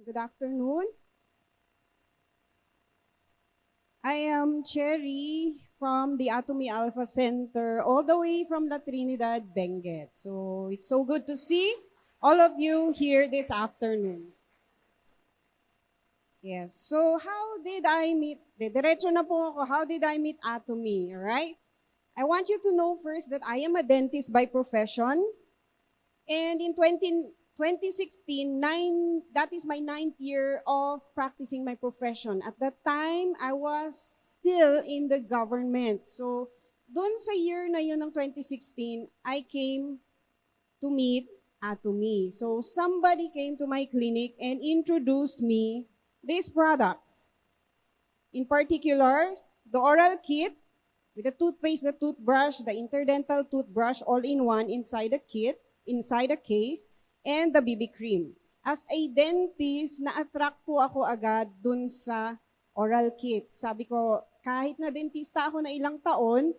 Good afternoon. I am Cherry from the Atomy Alpha Center, all the way from La Trinidad, Benguet. So it's so good to see all of you here this afternoon. Yes. So how did I meet? Diretso na po ako. How did I meet Atomy? All right. I want you to know first that I am a dentist by profession. And in 2016, that is my ninth year of practicing my profession. At that time, I was still in the government. So, doon sa year na yun ng 2016, I came to meet Atomy. So, somebody came to my clinic and introduced me these products. In particular, the oral kit with the toothpaste, the toothbrush, the interdental toothbrush all in one inside the kit, inside a case, and the BB cream. As a dentist, na-attract po ako agad dun sa oral kit. Sabi ko, kahit na dentista ako na ilang taon,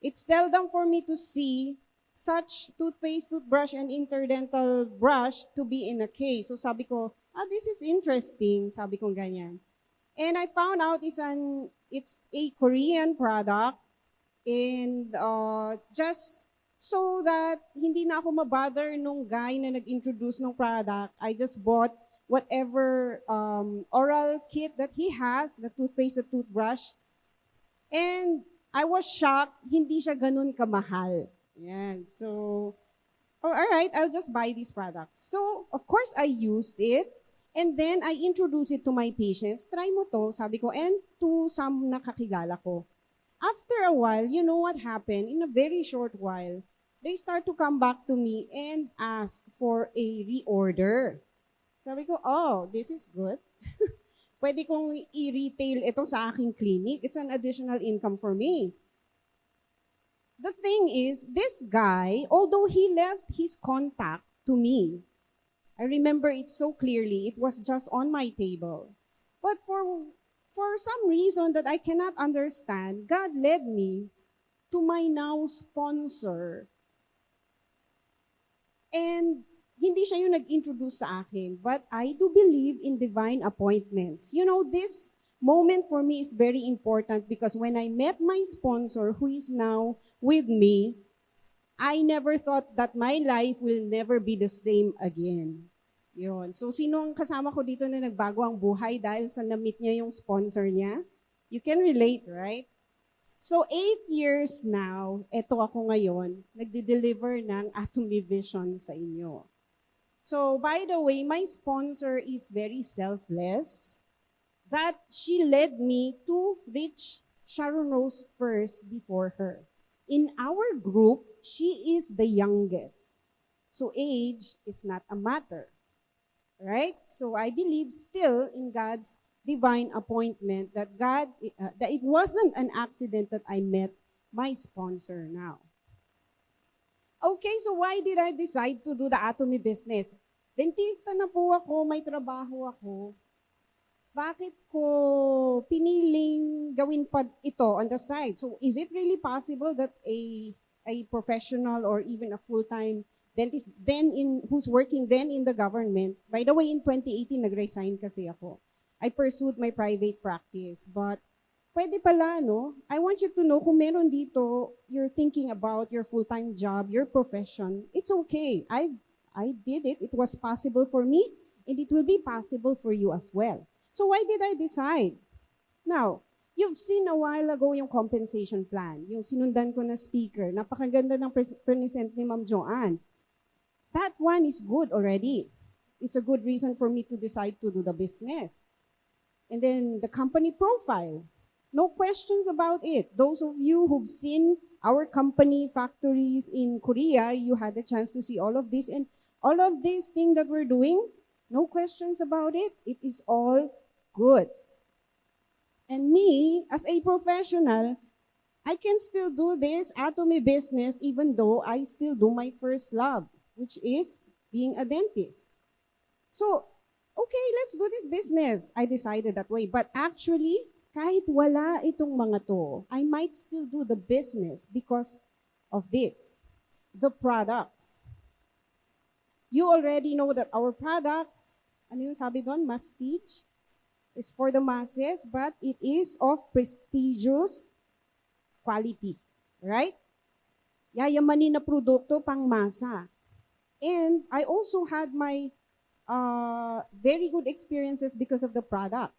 it's seldom for me to see such toothpaste, toothbrush, and interdental brush to be in a case. So sabi ko, this is interesting. Sabi ko ganyan. And I found out it's a Korean product, and just so that hindi na ako mabother nung guy na nag-introduce ng product, I just bought whatever oral kit that he has, the toothpaste, the toothbrush. And I was shocked, hindi siya ganun kamahal. Yan. So, all right, I'll just buy these products. So, of course, I used it. And then, I introduced it to my patients. Try mo to, sabi ko, and to some nakakilala ko. After a while, you know what happened? In a very short while, they start to come back to me and ask for a reorder. Sabi ko, oh, this is good. Pwede kong i-retail ito sa aking clinic. It's an additional income for me. The thing is, this guy, although he left his contact to me, I remember it so clearly, it was just on my table. But for some reason that I cannot understand, God led me to my now sponsor. And hindi siya yung nag-introduce sa akin, but I do believe in divine appointments. You know, this moment for me is very important because when I met my sponsor who is now with me, I never thought that my life will never be the same again. Yun. So, sino ang kasama ko dito na nagbago ang buhay dahil sa na-meet niya yung sponsor niya? You can relate, right? So, 8 years now, eto ako ngayon, nagde-deliver ng Atomy Vision sa inyo. So, by the way, my sponsor is very selfless that she led me to reach Sharon Rose first before her. In our group, she is the youngest. So, age is not a matter. Right? So, I believe still in God's divine appointment that that it wasn't an accident that I met my sponsor now. Okay, so why did I decide to do the Atomy business? Dentista na po ako, may trabaho ako. Bakit ko piniling gawin pa ito on the side? So is it really possible that a professional or even a full-time dentist who's working then in the government, by the way, in 2018, nag-resign kasi ako. I pursued my private practice, but pwede pala, no? I want you to know kung meron dito, you're thinking about your full-time job, your profession, it's okay. I did it. It was possible for me, and it will be possible for you as well. So why did I decide? Now, you've seen a while ago yung compensation plan, yung sinundan ko na speaker. Napakaganda ng present ni Ma'am Joanne. That one is good already. It's a good reason for me to decide to do the business. And then the company profile. No questions about it. Those of you who've seen our company factories in Korea, you had a chance to see all of this. And all of this thing that we're doing, no questions about it. It is all good. And me, as a professional, I can still do this Atomy business even though I still do my first love, which is being a dentist. So, okay, let's do this business. I decided that way. But actually, kahit wala itong mga to, I might still do the business because of this, the products. You already know that our products ano yung sabi doon? Mastige is for the masses, but it is of prestigious quality. Right? Yayamanin na produkto pang masa. And I also had my very good experiences because of the product.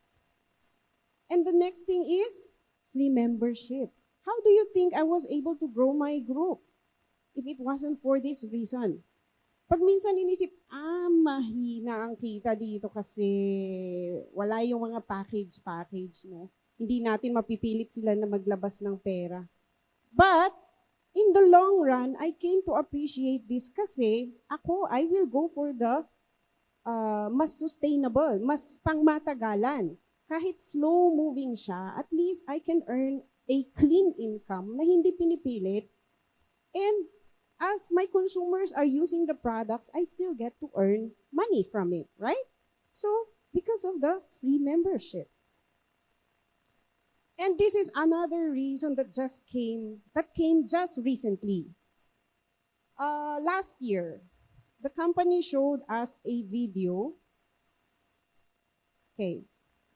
And the next thing is free membership. How do you think I was able to grow my group if it wasn't for this reason? Pag minsan inisip, mahina ang kita dito kasi wala yung mga package, no? Hindi natin mapipilit sila na maglabas ng pera. But, in the long run, I came to appreciate this kasi I will go for the mas sustainable, mas pangmatagalan. Kahit slow-moving siya, at least I can earn a clean income na hindi pinipilit. And as my consumers are using the products, I still get to earn money from it, right? So, because of the free membership. And this is another reason that came just recently. Last year, the company showed us a video. Okay,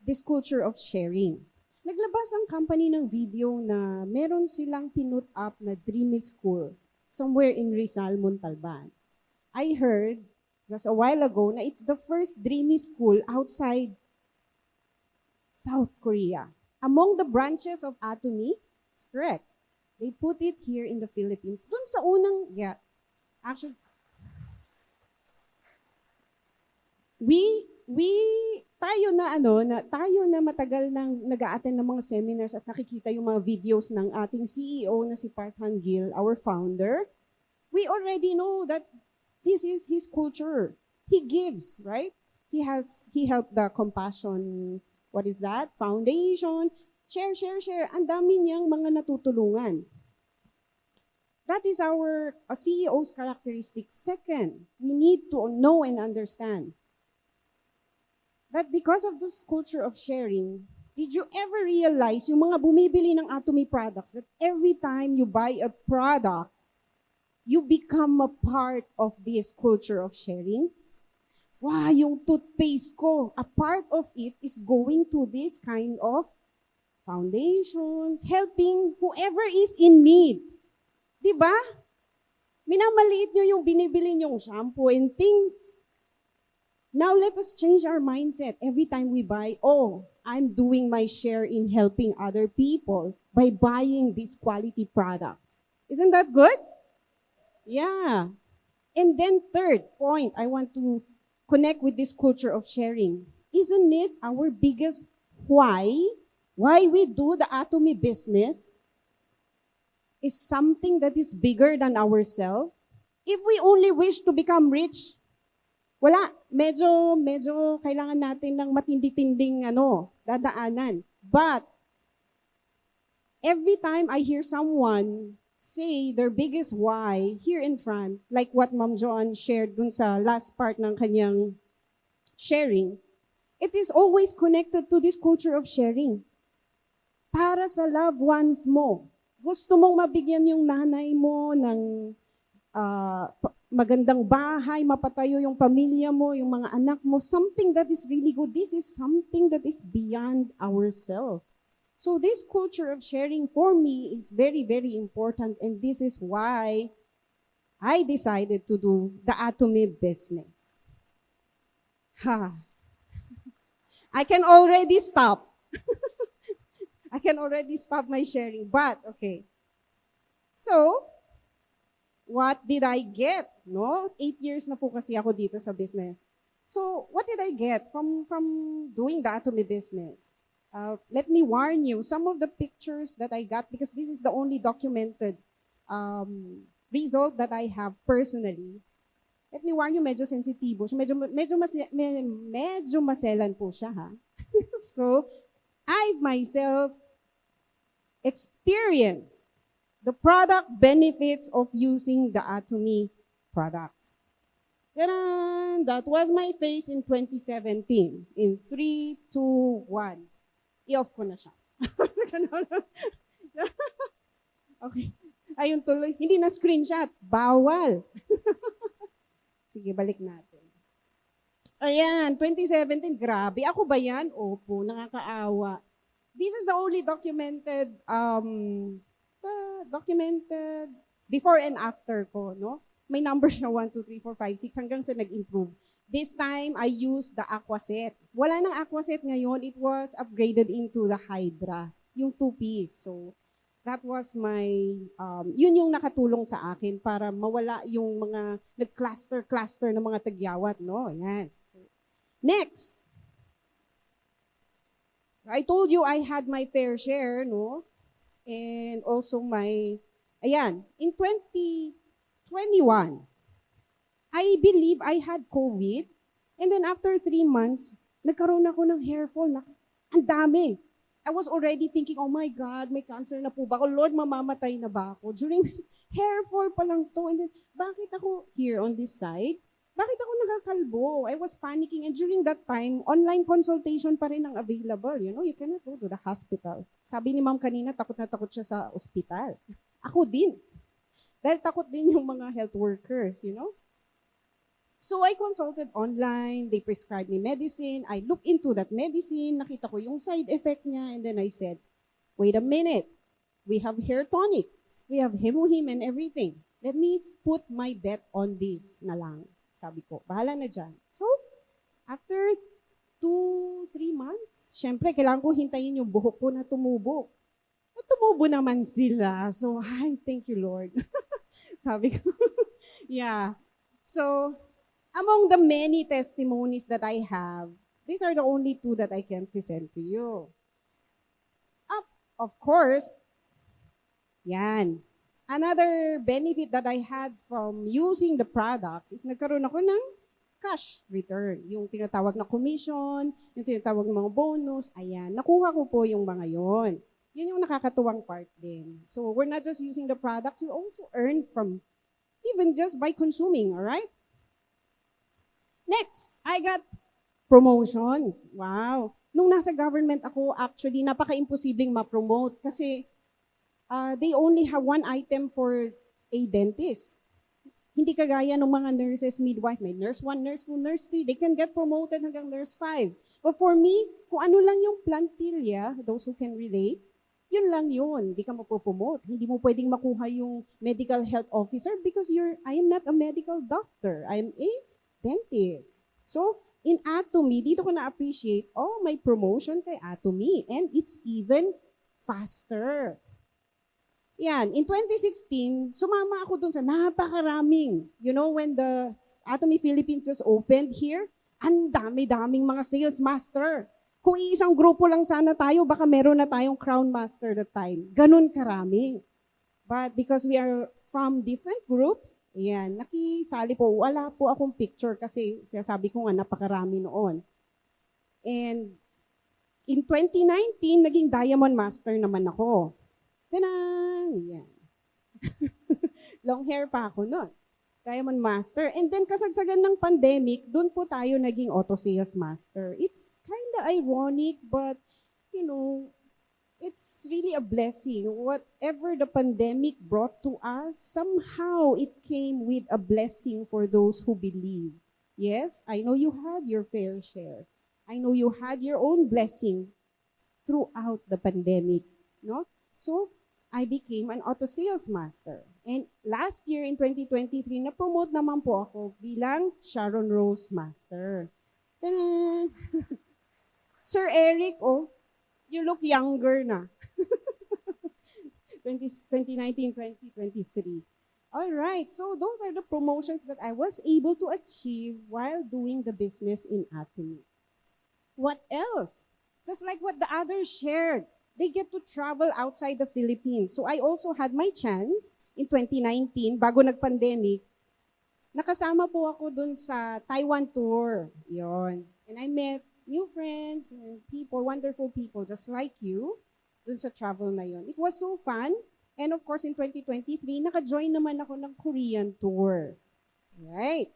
this culture of sharing. Naglabas ang company ng video na meron silang pinut up na Dreamy School somewhere in Rizal, Montalban. I heard just a while ago na it's the first Dreamy School outside South Korea. Among the branches of Atomy, it's correct. They put it here in the Philippines. Dun sa unang, actually, tayo na matagal nang nag-a-attend ng mga seminars at nakikita yung mga videos ng ating CEO na si Park Han-gil, our founder. We already know that this is his culture. He gives, right? He helped the Compassion, what is that? Foundation. Share. Ang dami niyang mga natutulungan. That is our CEO's characteristic. Second, we need to know and understand that because of this culture of sharing, did you ever realize yung mga bumibili ng Atomy products that every time you buy a product, you become a part of this culture of sharing? Wow, yung toothpaste ko, a part of it is going to this kind of foundations, helping whoever is in need. Diba? Minamaliit nyo yung binibili nyong shampoo and things. Now let us change our mindset. Every time we buy, I'm doing my share in helping other people by buying these quality products. Isn't that good? Yeah. And then third point, I want to connect with this culture of sharing. Isn't it our biggest why we do the Atomy business is something that is bigger than ourselves? If we only wish to become rich, wala, medyo kailangan natin ng matindi-tinding dadaanan. But every time I hear someone say their biggest why here in front, like what Ma'am Joan shared dun sa last part ng kanyang sharing, it is always connected to this culture of sharing. Para sa loved ones mo. Gusto mong mabigyan yung nanay mo ng magandang bahay, mapatayo yung pamilya mo, yung mga anak mo, something that is really good. This is something that is beyond ourselves. So this culture of sharing for me is very, very important, and this is why I decided to do the Atomy business. I can already stop. I can already stop my sharing, but okay. So, what did I get? 8 years na po kasi ako dito sa business. So, what did I get from doing the Atomy business? Let me warn you, some of the pictures that I got, because this is the only documented result that I have personally. Let me warn you, medyo sensitibo. So, medyo maselan po siya, ha? So, I myself experienced the product benefits of using the Atomy products. Tadaan! That was my face in 2017. In 3, 2, 1. I-off ko na siya. Okay. Ayun tuloy. Hindi na screenshot. Bawal. Sige, balik natin. Ayan, 2017, grabe. Ako ba yan? Opo, nakakaawa. This is the only documented before and after ko, no? May numbers na 1, 2, 3, 4, 5, 6 hanggang sa nag-improve. This time, I used the Aquaset. Wala nang Aquaset ngayon. It was upgraded into the Hydra, yung 2-piece. So, that was yun yung nakatulong sa akin para mawala yung mga nag-cluster ng mga tagyawat, no? Ayan. Next. I told you I had my fair share, no? And also in 2021, I believe I had COVID. And then after 3 months, nagkaroon ako ng hair fall. Ang dami. I was already thinking, oh my God, may cancer na po ba ako? Lord, mamamatay na ba ako? During hair fall pa lang to. And then, bakit ako here on this side? Bakit ako nagkakalbo? I was panicking. And during that time, online consultation pa rin ang available. You know, you cannot go to the hospital. Sabi ni ma'am kanina, takot na takot siya sa ospital. Ako din. Dahil takot din yung mga health workers, you know. So I consulted online, they prescribed me medicine, I looked into that medicine, nakita ko yung side effect niya, and then I said, wait a minute, we have hair tonic, we have Hemohim and everything. Let me put my bet on this na lang. Sabi ko, bahala na dyan. So, after 2-3 months, syempre, kailangan ko hintayin yung buhok ko na tumubo. At tumubo naman sila. So, thank you, Lord. Sabi ko, yeah. So, among the many testimonies that I have, these are the only 2 that I can present to you. Of course, yan. Another benefit that I had from using the products is nagkaroon ako ng cash return. Yung tinatawag na commission, yung tinatawag na mga bonus, ayan. Nakuha ko po yung mga yon. Yun yung nakakatuwang part din. So we're not just using the products, we also earn from even just by consuming, alright? Next, I got promotions. Wow. Nung nasa government ako, actually, napaka-imposibleng ma-promote kasi they only have 1 item for a dentist. Hindi kagaya ng mga nurses, midwife, may nurse 1, nurse 2, nurse 3. They can get promoted hanggang nurse 5. But for me, kung ano lang yung plantilla, those who can relate, yun lang yun. Hindi ka mapopromote. Hindi mo pwedeng makuha yung medical health officer because I am not a medical doctor. I am a dentist. So, in Atomy, dito ko na-appreciate, may promotion kay Atomy. And it's even faster. Yan, in 2016, sumama ako dun sa napakaraming. You know, when the Atomy Philippines just opened here, ang dami-daming mga sales master. Kung iisang grupo lang sana tayo, baka meron na tayong crown master that time. Ganun karami. But because we are from different groups, ayan, nakisali po. Wala po akong picture kasi sabi ko nga napakarami noon. And in 2019, naging Diamond Master naman ako. Tanang! Yan. Long hair pa ako noon. Diamond Master. And then kasagsagan ng pandemic, doon po tayo naging Auto Sales Master. It's kind of ironic, but, you know, it's really a blessing. Whatever the pandemic brought to us, somehow it came with a blessing for those who believe. Yes, I know you had your fair share. I know you had your own blessing throughout the pandemic. No? So, I became an auto sales master. And last year in 2023, na-promote naman po ako bilang Sharon Rose Master. Ta-da! Sir Eric, you look younger na. 2019, 2023. All right, so those are the promotions that I was able to achieve while doing the business in Atomy. What else? Just like what the others shared, they get to travel outside the Philippines. So I also had my chance in 2019, bago nag-pandemic, nakasama po ako dun sa Taiwan tour. Yon. And I met new friends and people, wonderful people just like you, dun sa travel na yon. It was so fun. And of course, in 2023, naka-join naman ako ng Korean tour. Right?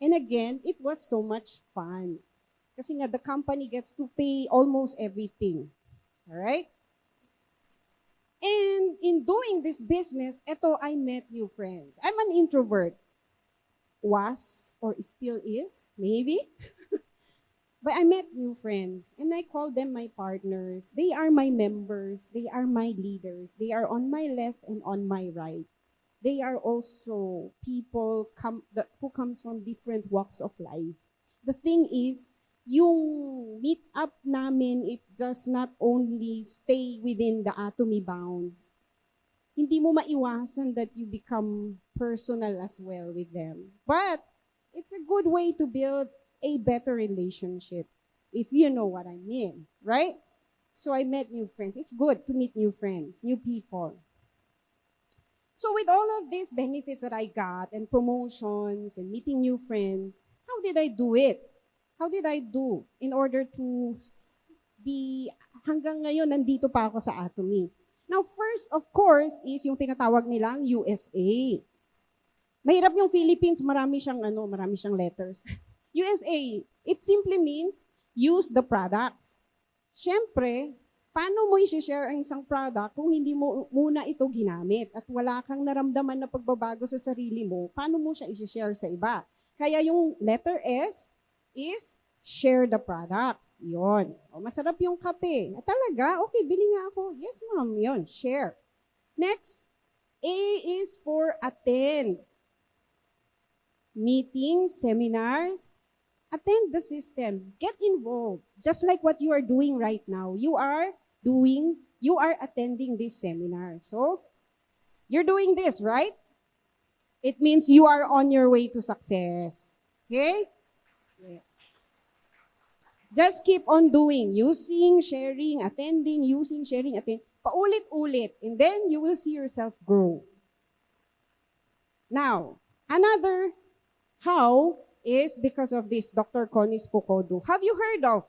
And again, it was so much fun. Kasi nga, the company gets to pay almost everything. Alright? And in doing this business, I met new friends. I'm an introvert. was or still is, maybe. But I met new friends and I call them my partners. They are my members. They are my leaders. They are on my left and on my right. They are also people who comes from different walks of life. The thing is, yung meet up namin, it does not only stay within the atomy bounds. Hindi mo maiwasan that you become personal as well with them. But it's a good way to build a better relationship, if you know what I mean, right? So I met new friends. It's good to meet new friends, new people. So with all of these benefits that I got and promotions and meeting new friends, how did I do it? How did I do in order to be, hanggang ngayon, nandito pa ako sa Atomy? Now, first, of course, is yung tinatawag nilang USA. Mahirap yung Philippines, marami siyang letters. USA, it simply means use the products. Siyempre, paano mo i-share ang isang product kung hindi mo muna ito ginamit at wala kang naramdaman na pagbabago sa sarili mo, paano mo siya i-share sa iba? Kaya yung letter S is share the products. Yon. O, masarap yung kape. Talaga? Okay, bili nga ako. Yes, ma'am. Yon, share. Next, A is for attend. Meetings, seminars, attend the system. Get involved. Just like what you are doing right now. You are attending this seminar. So, you're doing this, right? It means you are on your way to success. Okay? Yeah. Just keep on doing. Using, sharing, attending, using, sharing, attending. Paulit-ulit. And then you will see yourself grow. Now, another how is because of this Dr. Connie's Fukodo. Have you heard of?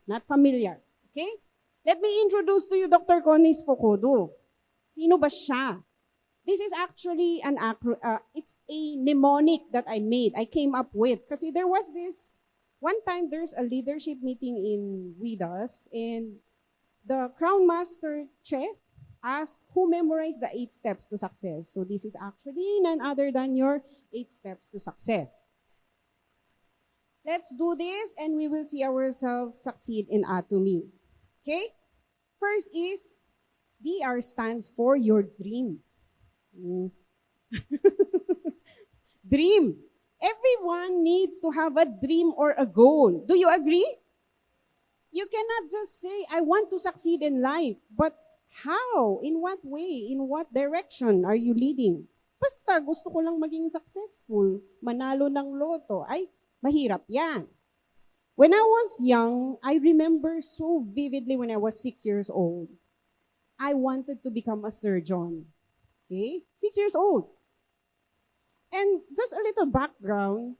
Not familiar. Okay? Let me introduce to you Dr. Connie's Fukodo. Sino ba siya? This is actually it's a mnemonic that I made. I came up with. Kasi there was this, one time there's a leadership meeting in WIDAS and the Crown Master Che asked who memorized the 8 steps to success. So this is actually none other than your 8 steps to success. Let's do this and we will see ourselves succeed in Atomy. Okay? First is, DR stands for your dream. Dream. Everyone needs to have a dream or a goal. Do you agree? You cannot just say, I want to succeed in life, but how? In what way? In what direction are you leading? Basta gusto ko lang maging successful, manalo ng loto. Ay, mahirap yan. When I was young, I remember so vividly when I was 6 years old, I wanted to become a surgeon. Okay? 6 years old. And just a little background,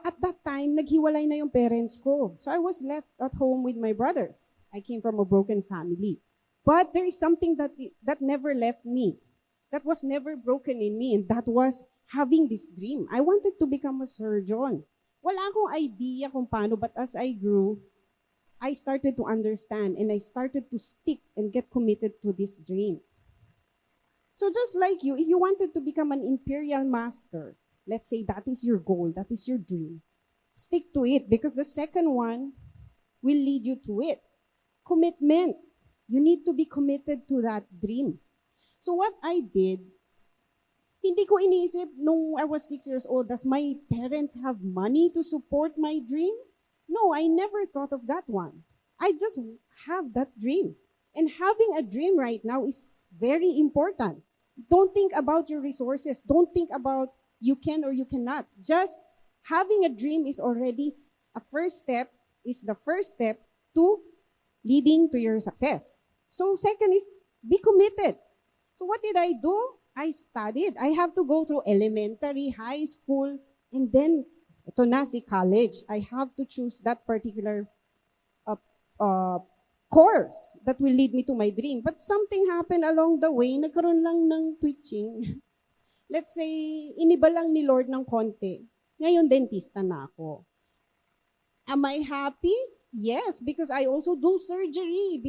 at that time, naghiwalay na yung parents ko. So I was left at home with my brothers. I came from a broken family. But there is something that never left me, that was never broken in me, and that was having this dream. I wanted to become a surgeon. Wala akong idea kung paano, but as I grew, I started to understand and I started to stick and get committed to this dream. So just like you, if you wanted to become an imperial master, let's say that is your goal, that is your dream, stick to it because the second one will lead you to it. Commitment. You need to be committed to that dream. So what I did, hindi ko iniisip nung I was 6 years old, does my parents have money to support my dream? No, I never thought of that one. I just have that dream. And having a dream right now is very important. Don't think about your resources. Don't think about you can or you cannot. Just having a dream is already a first step, is the first step to leading to your success. So second is be committed. So what did I do? I studied. I have to go through elementary, high school, and then ito na si college. I have to choose that particular course that will lead me to my dream. But something happened along the way. Nagkaroon lang ng twitching. Let's say, iniba lang ni Lord ng konti. Ngayon, dentista na ako. Am I happy? Yes, because I also do surgery.